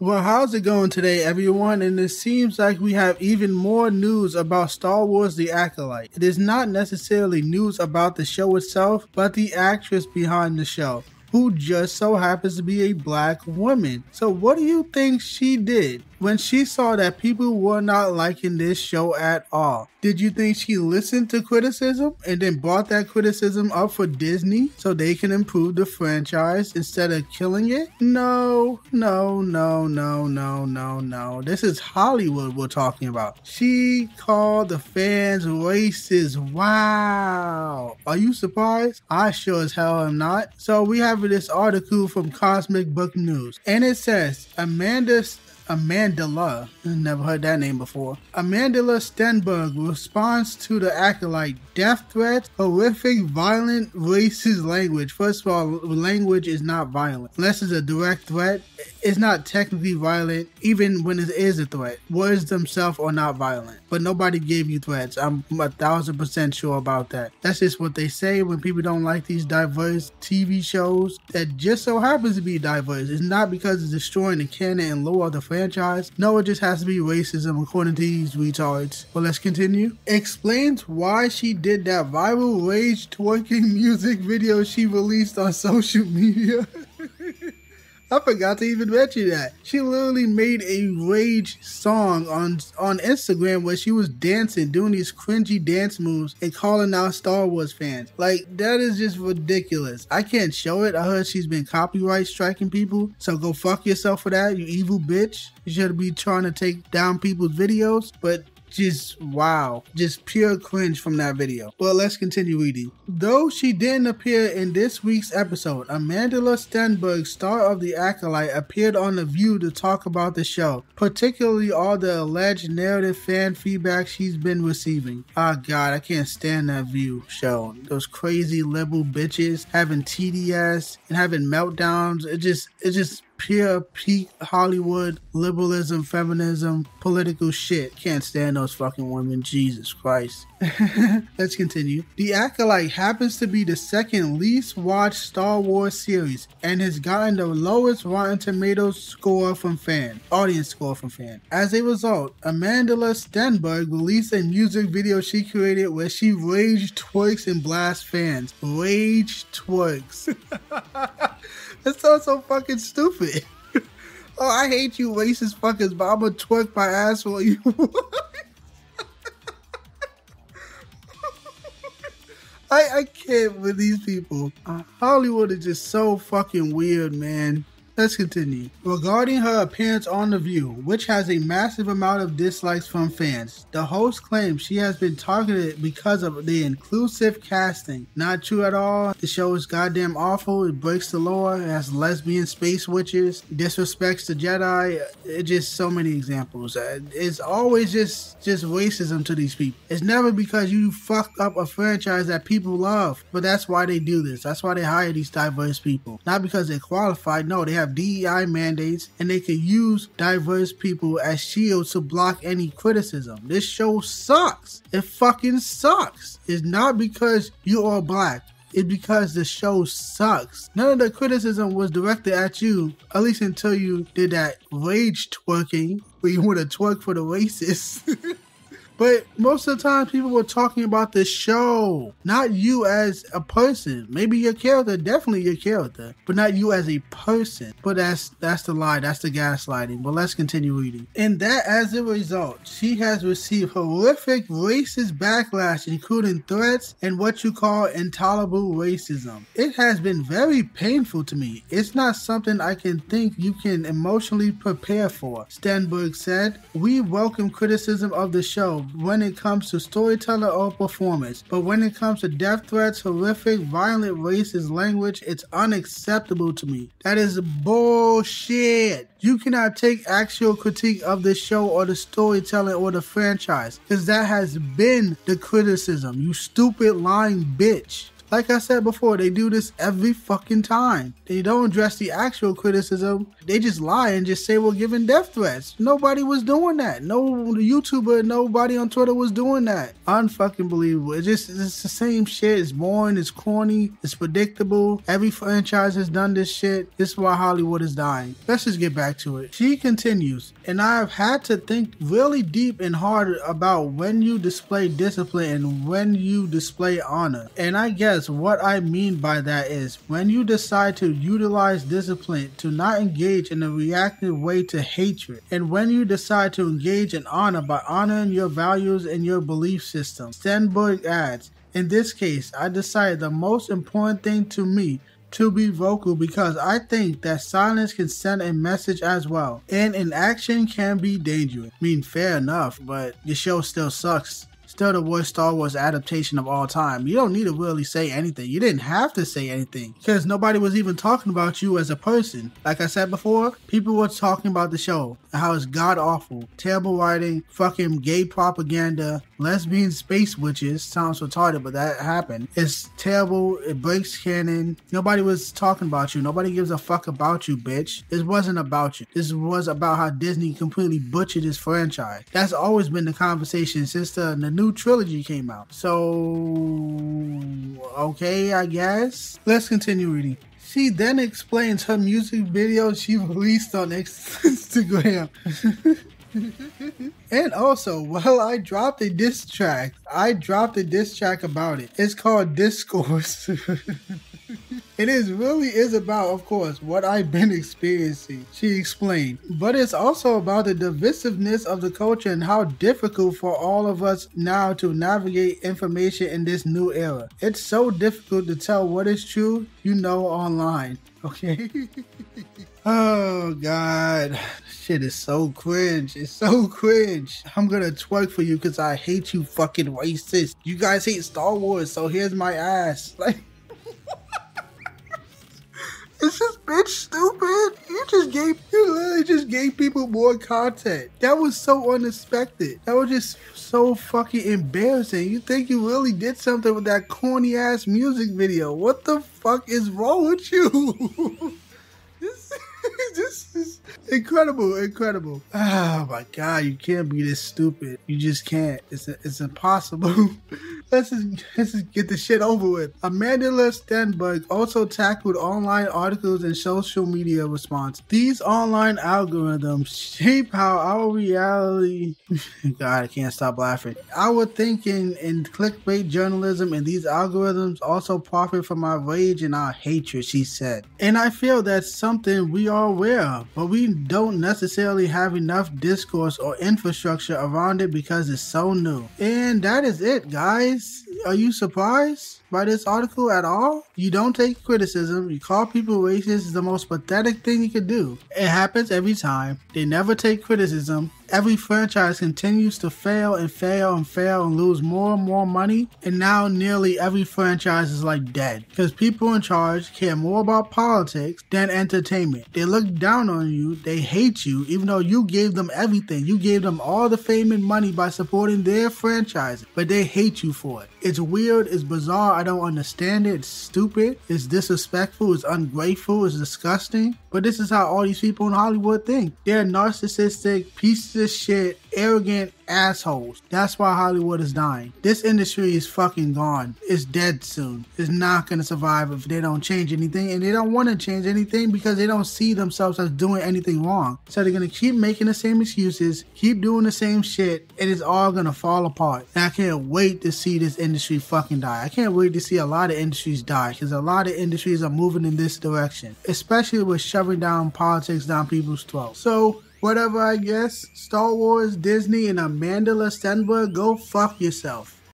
Well, how's it going today, everyone? And it seems like we have even more news about Star Wars The Acolyte. It is not necessarily news about the show itself, but the actress behind the show, who just so happens to be a black woman. So what do you think she did when she saw that people were not liking this show at all? Did you think she listened to criticism and then brought that criticism up for Disney so they can improve the franchise instead of killing it? No. This is Hollywood we're talking about. She called the fans racist. Wow. Are you surprised? I sure as hell am not. So we have this article from Cosmic Book News, and it says Amandla, never heard that name before. Amandla Stenberg responds to the Acolyte. Death threats, horrific, violent, racist language. First of all, language is not violent. Unless it's a direct threat, it's not technically violent, even when it is a threat. Words themselves are not violent. But nobody gave you threats. I'm 1000% sure about that. That's just what they say when people don't like these diverse TV shows that just so happens to be diverse. It's not because it's destroying the canon and lore of the franchise. No, it just has to be racism according to these retards. But let's continue. Explains why she did that viral rage twerking music video she released on social media. I forgot to even mention that. She literally made a rage song on Instagram where she was dancing, doing these cringy dance moves and calling out Star Wars fans. Like, that is just ridiculous. I can't show it. I heard she's been copyright striking people. So go fuck yourself for that, you evil bitch. You should be trying to take down people's videos. But just wow, just pure cringe from that video. But let's continue reading. Though she didn't appear in this week's episode, Amandla Stenberg, star of The Acolyte, appeared on The View to talk about the show, particularly all the alleged narrative fan feedback she's been receiving. Oh god, I can't stand that View show. Those crazy liberal bitches having TDS and having meltdowns. It just pure peak Hollywood liberalism, feminism, political shit. Can't stand those fucking women. Jesus Christ. Let's continue. The Acolyte happens to be the second least watched Star Wars series and has gotten the lowest Rotten Tomatoes score from fans, audience score from fans. As a result, Amandla Stenberg released a music video she created where she rage twerks and blasts fans. Rage twerks. That sounds so fucking stupid. Oh, I hate you racist fuckers, but I'm gonna twerk my ass for you. I can't with these people. Hollywood is just so fucking weird, man. Let's continue. Regarding her appearance on The View, which has a massive amount of dislikes from fans, the host claims she has been targeted because of the inclusive casting. Not true at all. The show is goddamn awful. It breaks the lore. It has lesbian space witches, disrespects the Jedi. It just so many examples. It's always just racism to these people. It's never because you fucked up a franchise that people love, but that's why they do this. That's why they hire these diverse people. Not because they're qualified. No, they have DEI mandates and they can use diverse people as shields to block any criticism. This show sucks. It fucking sucks. It's not because you are black. It's because the show sucks. None of the criticism was directed at you, at least until you did that rage twerking where you want to twerk for the racists. But most of the time, people were talking about the show, not you as a person. Maybe your character, definitely your character, but not you as a person. But that's the lie, that's the gaslighting. But let's continue reading. And that, as a result, she has received horrific racist backlash, including threats and what you call intolerable racism. It has been very painful to me. It's not something I can think you can emotionally prepare for, Stenberg said. We welcome criticism of the show when it comes to storytelling or performance, but when it comes to death threats, horrific, violent, racist language, it's unacceptable to me. That is bullshit. You cannot take actual critique of the show or the storytelling or the franchise, because that has been the criticism, you stupid lying bitch. Like I said before, they do this every fucking time. They don't address the actual criticism. They just lie and just say we're giving death threats. Nobody was doing that. No YouTuber, nobody on Twitter was doing that. Unfucking believable. It's the same shit. It's boring. It's corny. It's predictable. Every franchise has done this shit. This is why Hollywood is dying. Let's just get back to it. She continues, and I've had to think really deep and hard about when you display discipline and when you display honor. And I guess what I mean by that is when you decide to utilize discipline to not engage in a reactive way to hatred, and when you decide to engage in honor by honoring your values and your belief system. Stenberg adds, in this case, I decided the most important thing to me to be vocal because I think that silence can send a message as well, and inaction can be dangerous. I mean, fair enough, but your show still sucks. Still the worst Star Wars adaptation of all time. You don't need to really say anything. You didn't have to say anything because nobody was even talking about you as a person. Like I said before, people were talking about the show and how it's god awful, terrible writing, fucking gay propaganda, lesbian space witches. Sounds retarded, but that happened. It's terrible. It breaks canon. Nobody was talking about you. Nobody gives a fuck about you, bitch. This wasn't about you. This was about how Disney completely butchered this franchise. That's always been the conversation since the new trilogy came out. So, okay, I guess. Let's continue reading. She then explains her music video she released on Instagram. And also, well, I dropped a diss track about it. It's called Discourse. It really is about, of course, what I've been experiencing, she explained. But it's also about the divisiveness of the culture and how difficult for all of us now to navigate information in this new era. It's so difficult to tell what is true, online. Okay? Oh, God. Shit is so cringe. It's so cringe. I'm gonna twerk for you because I hate you fucking racist. You guys hate Star Wars, so here's my ass. Like... Is this bitch stupid? You literally just gave people more content. That was so unexpected. That was just so fucking embarrassing. You think you really did something with that corny ass music video. What the fuck is wrong with you? This is incredible. Oh my God, you can't be this stupid. You just can't. It's impossible. Let's just get this shit over with. Amanda Stenberg also tackled online articles and social media response. These online algorithms shape how our reality... God, I can't stop laughing. Our thinking in clickbait journalism, and these algorithms also profit from our rage and our hatred, she said. And I feel that's something we are aware of, but we don't necessarily have enough discourse or infrastructure around it because it's so new. And that is it, guys. Are you surprised by this article at all? You don't take criticism. You call people racist is the most pathetic thing you could do. It happens every time. They never take criticism. Every franchise continues to fail and lose more and more money. And now nearly every franchise is like dead. Because people in charge care more about politics than entertainment. They look down on you. They hate you even though you gave them everything. You gave them all the fame and money by supporting their franchise. But they hate you for it. It's weird. It's bizarre. I don't understand it. It's stupid. It's disrespectful. It's ungrateful. It's disgusting. But this is how all these people in Hollywood think. They're narcissistic, pieces of shit, arrogant assholes. That's why Hollywood is dying. This industry is fucking gone. It's dead soon. It's not going to survive if they don't change anything. And they don't want to change anything because they don't see themselves as doing anything wrong. So they're going to keep making the same excuses, keep doing the same shit, and it's all going to fall apart. And I can't wait to see this industry fucking die. I can't wait to see a lot of industries die because a lot of industries are moving in this direction, especially with shoving down politics down people's throats. So, whatever, I guess. Star Wars, Disney, and Amanda Stenberg, go fuck yourself.